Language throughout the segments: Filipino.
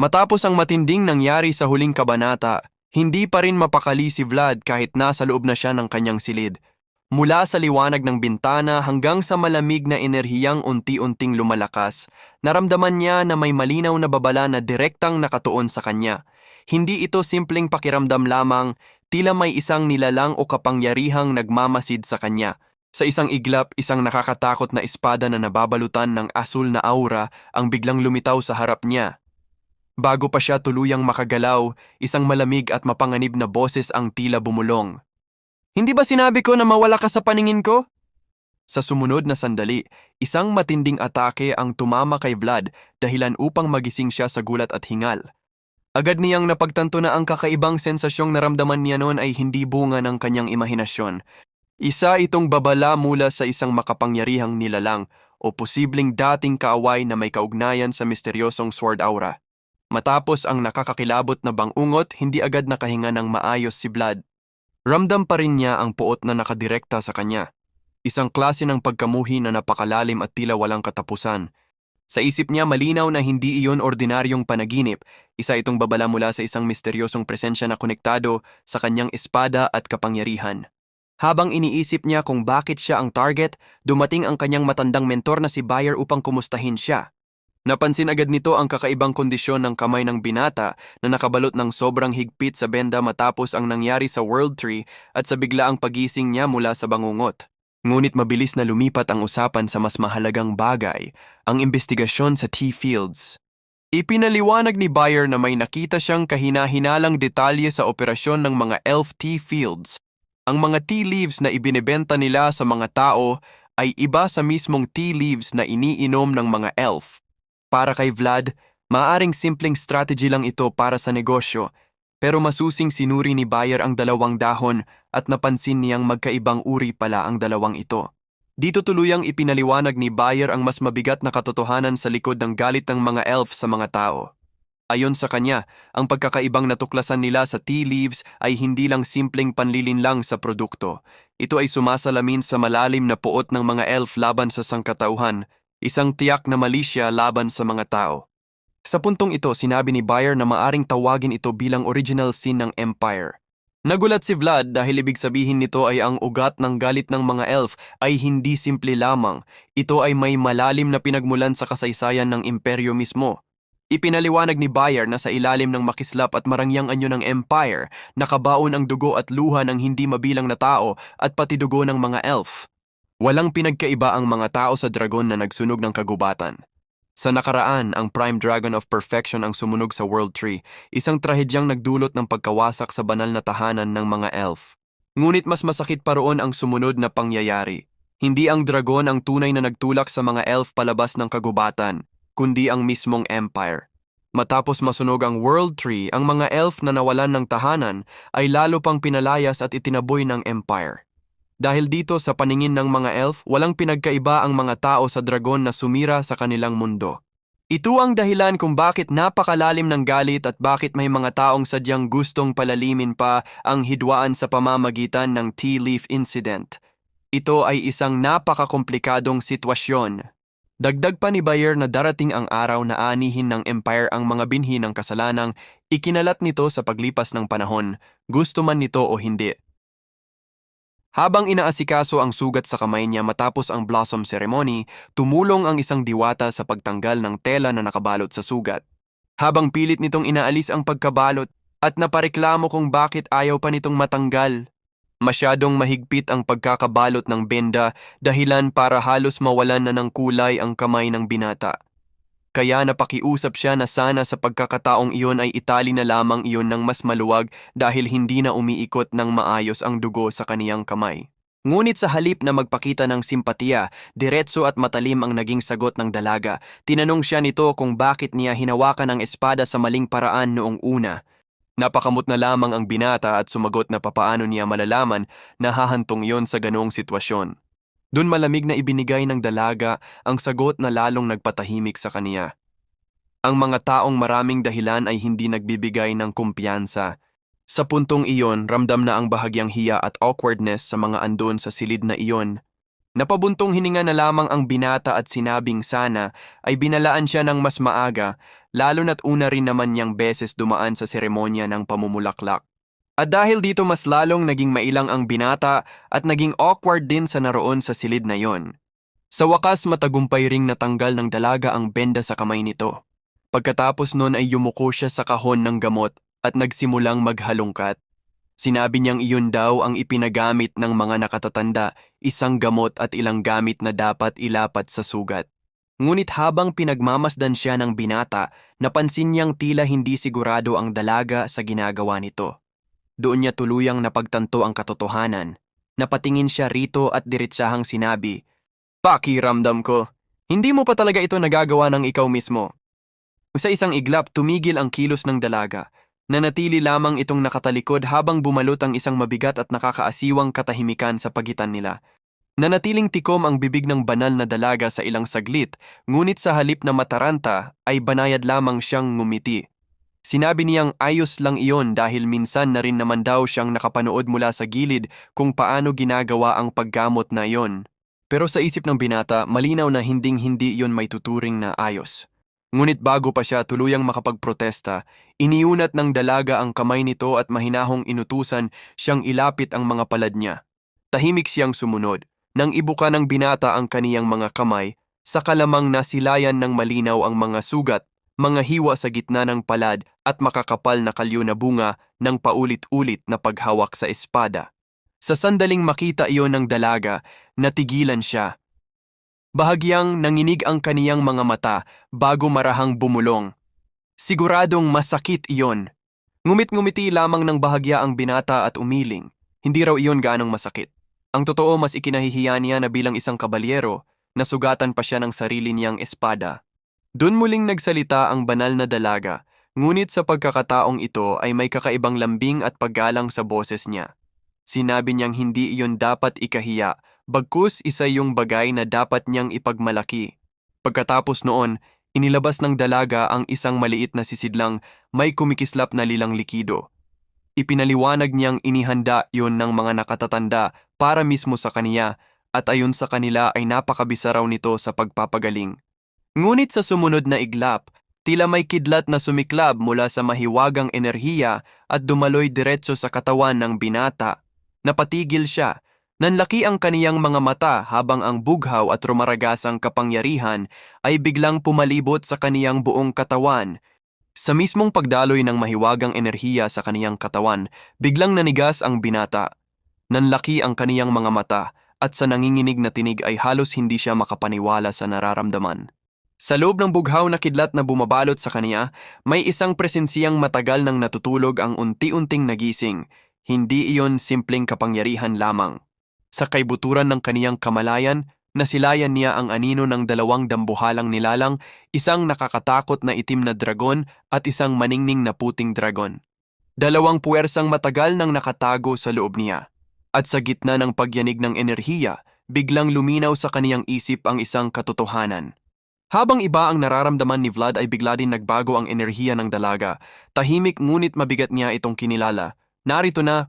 Matapos ang matinding nangyari sa huling kabanata, hindi pa rin mapakali si Vlad kahit nasa loob na siya ng kanyang silid. Mula sa liwanag ng bintana hanggang sa malamig na enerhiyang unti-unting lumalakas, naramdaman niya na may malinaw na babala na direktang nakatuon sa kanya. Hindi ito simpleng pakiramdam lamang, tila may isang nilalang o kapangyarihang nagmamasid sa kanya. Sa isang iglap, isang nakakatakot na espada na nababalutan ng asul na aura ang biglang lumitaw sa harap niya. Bago pa siya tuluyang makagalaw, isang malamig at mapanganib na boses ang tila bumulong. "Hindi ba sinabi ko na mawala ka sa paningin ko?" Sa sumunod na sandali, isang matinding atake ang tumama kay Vlad dahilan upang magising siya sa gulat at hingal. Agad niyang napagtanto na ang kakaibang sensasyong naramdaman niya noon ay hindi bunga ng kanyang imahinasyon. Isa itong babala mula sa isang makapangyarihang nilalang o posibleng dating kaaway na may kaugnayan sa misteryosong sword aura. Matapos ang nakakakilabot na bangungot, hindi agad nakahinga ng maayos si Vlad. Ramdam pa rin niya ang puot na nakadirekta sa kanya. Isang klase ng pagkamuhi na napakalalim at tila walang katapusan. Sa isip niya malinaw na hindi iyon ordinaryong panaginip, isa itong babala mula sa isang misteryosong presensya na konektado sa kanyang espada at kapangyarihan. Habang iniisip niya kung bakit siya ang target, dumating ang kanyang matandang mentor na si Bayer upang kumustahin siya. Napansin agad nito ang kakaibang kondisyon ng kamay ng binata na nakabalot ng sobrang higpit sa benda matapos ang nangyari sa World Tree at sa biglaang pagising niya mula sa bangungot. Ngunit mabilis na lumipat ang usapan sa mas mahalagang bagay, ang investigasyon sa T-Fields. Ipinaliwanag ni Bayer na may nakita siyang kahina-hinalang detalye sa operasyon ng mga elf T-Fields. Ang mga tea leaves na ibinebenta nila sa mga tao ay iba sa mismong tea leaves na iniinom ng mga elf. Para kay Vlad, maaring simpleng strategy lang ito para sa negosyo, pero masusing sinuri ni Bayer ang dalawang dahon at napansin niyang magkaibang uri pala ang dalawang ito. Dito tuluyang ipinaliwanag ni Bayer ang mas mabigat na katotohanan sa likod ng galit ng mga elf sa mga tao. Ayon sa kanya, ang pagkakaibang natuklasan nila sa tea leaves ay hindi lang simpleng panlilinlang sa produkto. Ito ay sumasalamin sa malalim na puot ng mga elf laban sa sangkatauhan, isang tiyak na malisya laban sa mga tao. Sa puntong ito, sinabi ni Bayer na maaring tawagin ito bilang original sin ng Empire. Nagulat si Vlad dahil ibig sabihin nito ay ang ugat ng galit ng mga elf ay hindi simple lamang. Ito ay may malalim na pinagmulan sa kasaysayan ng imperyo mismo. Ipinaliwanag ni Bayer na sa ilalim ng makislap at marangyang anyo ng Empire, nakabaon ang dugo at luha ng hindi mabilang na tao at pati dugo ng mga elf. Walang pinagkaiba ang mga tao sa dragon na nagsunog ng kagubatan. Sa nakaraan, ang Prime Dragon of Perfection ang sumunog sa World Tree, isang trahedyang nagdulot ng pagkawasak sa banal na tahanan ng mga elf. Ngunit mas masakit pa roon ang sumunod na pangyayari. Hindi ang dragon ang tunay na nagtulak sa mga elf palabas ng kagubatan, kundi ang mismong Empire. Matapos masunog ang World Tree, ang mga elf na nawalan ng tahanan ay lalo pang pinalayas at itinaboy ng Empire. Dahil dito sa paningin ng mga elf, walang pinagkaiba ang mga tao sa dragon na sumira sa kanilang mundo. Ito ang dahilan kung bakit napakalalim ng galit at bakit may mga taong sadyang gustong palalimin pa ang hidwaan sa pamamagitan ng tea leaf incident. Ito ay isang napakakomplikadong sitwasyon. Dagdag pa ni Bayer na darating ang araw na aanihin ng Empire ang mga binhi ng kasalanang ikinalat nito sa paglipas ng panahon, gusto man nito o hindi. Habang inaasikaso ang sugat sa kamay niya matapos ang blossom ceremony, tumulong ang isang diwata sa pagtanggal ng tela na nakabalot sa sugat. Habang pilit nitong inaalis ang pagkabalot at napareklamo kung bakit ayaw pa nitong matanggal. Masyadong mahigpit ang pagkakabalot ng benda dahilan para halos mawalan na ng kulay ang kamay ng binata. Kaya napakiusap siya na sana sa pagkakataong iyon ay itali na lamang iyon ng mas maluwag dahil hindi na umiikot ng maayos ang dugo sa kaniyang kamay. Ngunit sa halip na magpakita ng simpatiya, diretso at matalim ang naging sagot ng dalaga. Tinanong siya nito kung bakit niya hinawakan ang espada sa maling paraan noong una. Napakamot na lamang ang binata at sumagot na papaano niya malalaman na hahantong iyon sa ganoong sitwasyon. Doon malamig na ibinigay ng dalaga ang sagot na lalong nagpatahimik sa kaniya. Ang mga taong maraming dahilan ay hindi nagbibigay ng kumpiyansa. Sa puntong iyon, ramdam na ang bahagyang hiya at awkwardness sa mga andon sa silid na iyon. Napabuntong hininga na lamang ang binata at sinabing sana ay binalaan siya ng mas maaga, lalo na't una rin naman niyang beses dumaan sa seremonya ng pamumulaklak. At dahil dito mas lalong naging mailang ang binata at naging awkward din sa naroon sa silid na yon. Sa wakas matagumpay ring natanggal ng dalaga ang benda sa kamay nito. Pagkatapos nun ay yumuko siya sa kahon ng gamot at nagsimulang maghalungkat. Sinabi niyang iyon daw ang ipinagamit ng mga nakatatanda, isang gamot at ilang gamit na dapat ilapat sa sugat. Ngunit habang pinagmamasdan siya ng binata, napansin niyang tila hindi sigurado ang dalaga sa ginagawa nito. Doon niya tuluyang napagtanto ang katotohanan. Napatingin siya rito at diretsahang sinabi, "Pakiramdam ko, hindi mo pa talaga ito nagagawa ng ikaw mismo." Sa isang iglap, tumigil ang kilos ng dalaga. Nanatili lamang itong nakatalikod habang bumalot ang isang mabigat at nakakaasiwang katahimikan sa pagitan nila. Nanatiling tikom ang bibig ng banal na dalaga sa ilang saglit, ngunit sa halip na mataranta ay banayad lamang siyang ngumiti. Sinabi niyang ayos lang iyon dahil minsan na rin naman daw siyang nakapanood mula sa gilid kung paano ginagawa ang paggamot na iyon. Pero sa isip ng binata, malinaw na hinding-hindi iyon may tuturing na ayos. Ngunit bago pa siya tuluyang makapagprotesta, iniunat ng dalaga ang kamay nito at mahinahong inutusan siyang ilapit ang mga palad niya. Tahimik siyang sumunod. Nang ibuka ng binata ang kaniyang mga kamay, sa kalamang nasilayan ng malinaw ang mga sugat, mga hiwa sa gitna ng palad at makakapal na kalyo na bunga ng paulit-ulit na paghawak sa espada. Sa sandaling makita iyon ng dalaga, natigilan siya. Bahagyang nanginig ang kaniyang mga mata bago marahang bumulong. Siguradong masakit iyon. Ngumit-ngumiti lamang ng bahagya ang binata at umiling. Hindi raw iyon gaanong masakit. Ang totoo mas ikinahihiya niya na bilang isang kabalyero, nasugatan pa siya ng sarili niyang espada. Doon muling nagsalita ang banal na dalaga, ngunit sa pagkakataong ito ay may kakaibang lambing at paggalang sa boses niya. Sinabi niyang hindi iyon dapat ikahiya, bagkus isa yung bagay na dapat niyang ipagmalaki. Pagkatapos noon, inilabas ng dalaga ang isang maliit na sisidlang may kumikislap na lilang likido. Ipinaliwanag niyang inihanda yon ng mga nakatatanda para mismo sa kaniya at ayon sa kanila ay napakabisa raw nito sa pagpapagaling. Ngunit sa sumunod na iglap, tila may kidlat na sumiklab mula sa mahiwagang enerhiya at dumaloy diretso sa katawan ng binata. Napatigil siya. Nanlaki ang kaniyang mga mata habang ang bughaw at rumaragasang kapangyarihan ay biglang pumalibot sa kaniyang buong katawan. Sa mismong pagdaloy ng mahiwagang enerhiya sa kaniyang katawan, biglang nanigas ang binata. Nanlaki ang kaniyang mga mata at sa nanginginig na tinig ay halos hindi siya makapaniwala sa nararamdaman. Sa loob ng bughaw na kidlat na bumabalot sa kaniya, may isang presensiyang matagal nang natutulog ang unti-unting nagising. Hindi iyon simpleng kapangyarihan lamang. Sa kaibuturan ng kaniyang kamalayan, nasilayan niya ang anino ng dalawang dambuhalang nilalang, isang nakakatakot na itim na dragon at isang maningning na puting dragon. Dalawang puwersang matagal nang nakatago sa loob niya. At sa gitna ng pagyanig ng enerhiya, biglang luminaw sa kaniyang isip ang isang katotohanan. Habang iba ang nararamdaman ni Vlad ay bigla din nagbago ang enerhiya ng dalaga. Tahimik ngunit mabigat niya itong kinilala. Narito na.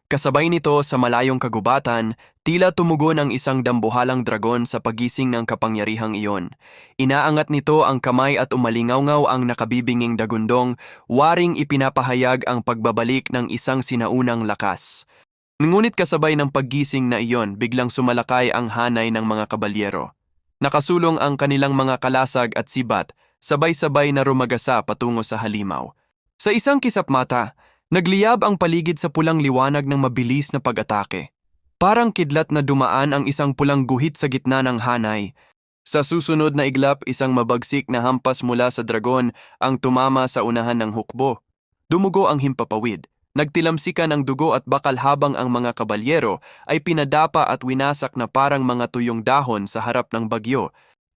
Kasabay nito sa malayong kagubatan, tila tumugon ang isang dambuhalang dragon sa pagising ng kapangyarihang iyon. Inaangat nito ang kamay at umalingawngaw ang nakabibinging dagundong, waring ipinapahayag ang pagbabalik ng isang sinaunang lakas. Ngunit kasabay ng paggising na iyon, biglang sumalakay ang hanay ng mga kabalyero. Nakasulong ang kanilang mga kalasag at sibat, sabay-sabay na rumagasa patungo sa halimaw. Sa isang kisap mata, nagliyab ang paligid sa pulang liwanag ng mabilis na pag-atake. Parang kidlat na dumaan ang isang pulang guhit sa gitna ng hanay. Sa susunod na iglap, isang mabagsik na hampas mula sa dragon ang tumama sa unahan ng hukbo. Dumugo ang himpapawid. Nagtilamsikan ang dugo at bakal habang ang mga kabalyero ay pinadapa at winasak na parang mga tuyong dahon sa harap ng bagyo.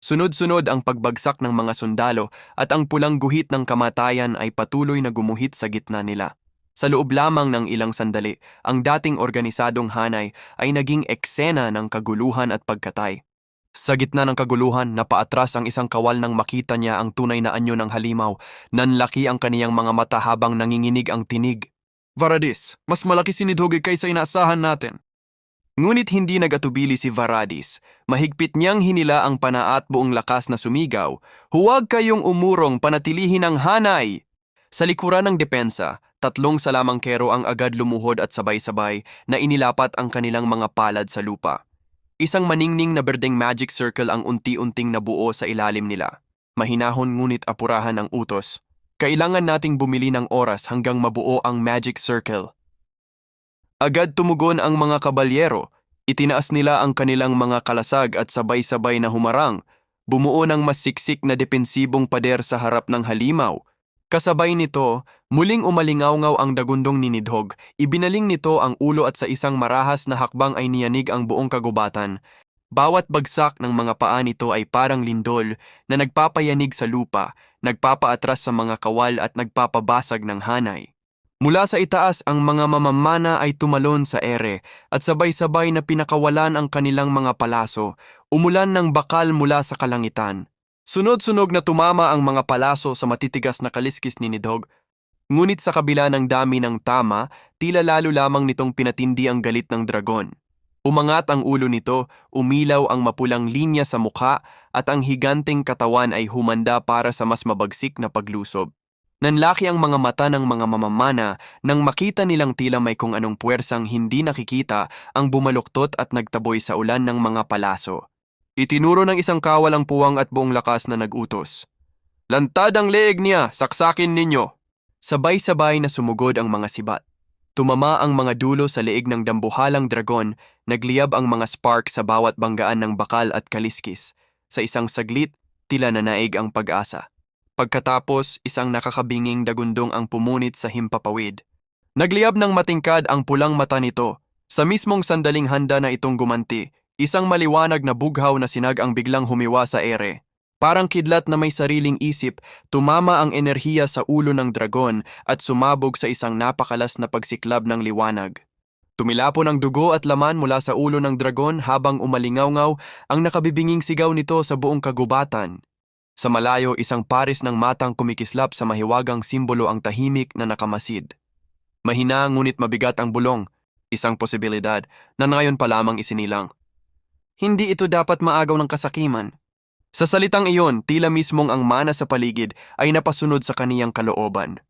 Sunod-sunod ang pagbagsak ng mga sundalo at ang pulang guhit ng kamatayan ay patuloy na gumuhit sa gitna nila. Sa loob lamang ng ilang sandali, ang dating organisadong hanay ay naging eksena ng kaguluhan at pagkatay. Sa gitna ng kaguluhan, napaatras ang isang kawal nang makita niya ang tunay na anyo ng halimaw. Nanlaki ang kaniyang mga mata habang nanginginig ang tinig. "Varadis, mas malaki si Nidhoggy kaysa inaasahan natin." Ngunit hindi nagatubili si Varadis. Mahigpit niyang hinila ang panaa at buong lakas na sumigaw, "Huwag kayong umurong, panatilihin ang hanay!" Sa likuran ng depensa, 3 salamangkero ang agad lumuhod at sabay-sabay na inilapat ang kanilang mga palad sa lupa. Isang maningning na berdeng magic circle ang unti-unting nabuo sa ilalim nila. Mahinahon ngunit apurahan ang utos. Kailangan nating bumili ng oras hanggang mabuo ang magic circle. Agad tumugon ang mga kabalyero. Itinaas nila ang kanilang mga kalasag at sabay-sabay na humarang. Bumuo ng mas siksik na depensibong pader sa harap ng halimaw. Kasabay nito, muling umalingaw-ngaw ang dagundong ni Nidhogg. Ibinaling nito ang ulo at sa isang marahas na hakbang ay niyanig ang buong kagubatan. Bawat bagsak ng mga paa nito ay parang lindol na nagpapayanig sa lupa, nagpapaatras sa mga kawal at nagpapabasag ng hanay. Mula sa itaas ang mga mamamana ay tumalon sa ere at sabay-sabay na pinakawalan ang kanilang mga palaso, umulan ng bakal mula sa kalangitan. Sunod-sunog na tumama ang mga palaso sa matitigas na kaliskis ni Nidhogg. Ngunit sa kabila ng dami ng tama, tila lalo lamang nitong pinatindi ang galit ng dragon. Umangat ang ulo nito, umilaw ang mapulang linya sa mukha at ang higanteng katawan ay humanda para sa mas mabagsik na paglusob. Nanlaki ang mga mata ng mga mamamana nang makita nilang tila may kung anong puwersang hindi nakikita ang bumaluktot at nagtaboy sa ulan ng mga palaso. Itinuro ng isang kawal ang puwang at buong lakas na nag-utos. "Lantad ang leeg niya, saksakin ninyo!" Sabay-sabay na sumugod ang mga sibat. Tumama ang mga dulo sa leeg ng dambuhalang dragon, nagliyab ang mga spark sa bawat banggaan ng bakal at kaliskis. Sa isang saglit, tila nanaig ang pag-asa. Pagkatapos, isang nakakabinging dagundong ang pumunit sa himpapawid. Nagliyab ng matingkad ang pulang mata nito. Sa mismong sandaling handa na itong gumanti, isang maliwanag na bughaw na sinag ang biglang humiwa sa ere. Parang kidlat na may sariling isip, tumama ang enerhiya sa ulo ng dragon at sumabog sa isang napakalas na pagsiklab ng liwanag. Tumilapon ang dugo at laman mula sa ulo ng dragon habang umalingaw-ngaw ang nakabibinging sigaw nito sa buong kagubatan. Sa malayo, isang pares ng matang kumikislap sa mahiwagang simbolo ang tahimik na nakamasid. Mahina ngunit mabigat ang bulong, isang posibilidad na ngayon pa lamang isinilang. Hindi ito dapat maagaw ng kasakiman. Sa salitang iyon, tila mismong ang mana sa paligid ay napasunod sa kaniyang kalooban.